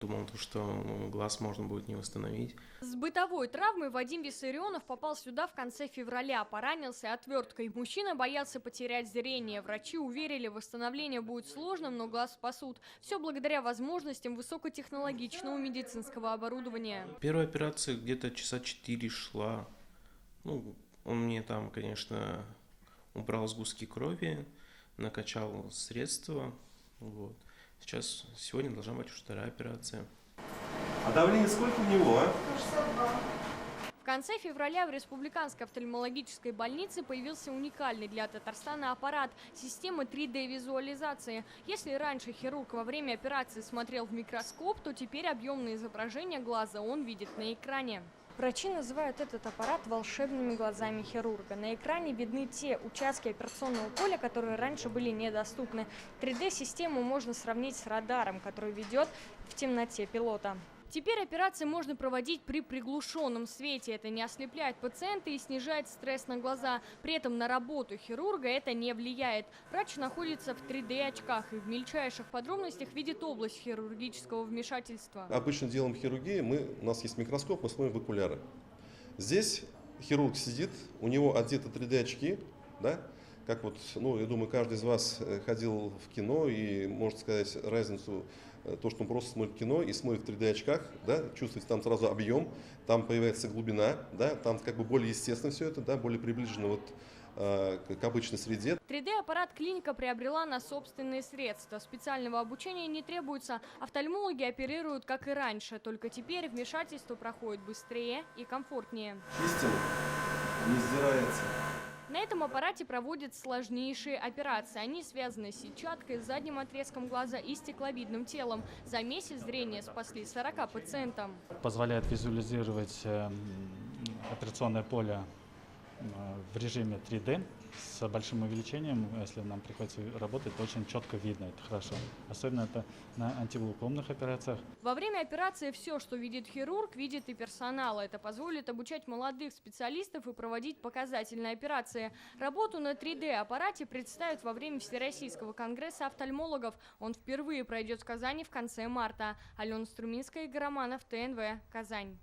Думал, что глаз можно будет не восстановить. С бытовой травмой Вадим Виссарионов попал сюда в конце февраля, поранился отверткой. Мужчина боялся потерять зрение. Врачи уверили, восстановление будет сложным, но глаз спасут. Все благодаря возможностям высокотехнологичного медицинского оборудования. Первая операция где-то часа 4 шла. Он мне там, конечно, убрал сгустки крови, накачал средства. Вот. Сегодня должна быть уже вторая операция. А давление сколько у него, а? В конце февраля в Республиканской офтальмологической больнице появился уникальный для Татарстана аппарат – система 3D-визуализации. Если раньше хирург во время операции смотрел в микроскоп, то теперь объемное изображение глаза он видит на экране. Врачи называют этот аппарат волшебными глазами хирурга. На экране видны те участки операционного поля, которые раньше были недоступны. 3D-систему можно сравнить с радаром, который ведет в темноте пилота. Теперь операции можно проводить при приглушенном свете. Это не ослепляет пациента и снижает стресс на глаза. При этом на работу хирурга это не влияет. Врач находится в 3D-очках и в мельчайших подробностях видит область хирургического вмешательства. Обычно делаем хирургии, у нас есть микроскоп, мы смотрим в окуляры. Здесь хирург сидит, у него одеты 3D-очки, да? Как я думаю, каждый из вас ходил в кино и может сказать разницу, то, что он просто смотрит кино и смотрит в 3D-очках, да, чувствуете там сразу объем, там появляется глубина, да, там более естественно все это, да, более приближено к обычной среде. 3D-аппарат клиника приобрела на собственные средства. Специального обучения не требуется. Офтальмологи оперируют, как и раньше, только теперь вмешательство проходит быстрее и комфортнее. Чистим, не сдирается. На этом аппарате проводят сложнейшие операции. Они связаны с сетчаткой, задним отрезком глаза и стекловидным телом. За месяц зрение спасли 40 пациентам. Позволяет визуализировать операционное поле в режиме 3D с большим увеличением. Если нам приходится работать, то очень четко видно, это хорошо. Особенно это на антиглаукомных операциях. Во время операции все, что видит хирург, видит и персонал. Это позволит обучать молодых специалистов и проводить показательные операции. Работу на 3D-аппарате представят во время Всероссийского конгресса офтальмологов. Он впервые пройдет в Казани в конце марта. Алена Струминская, Игорь Романов, ТНВ, Казань.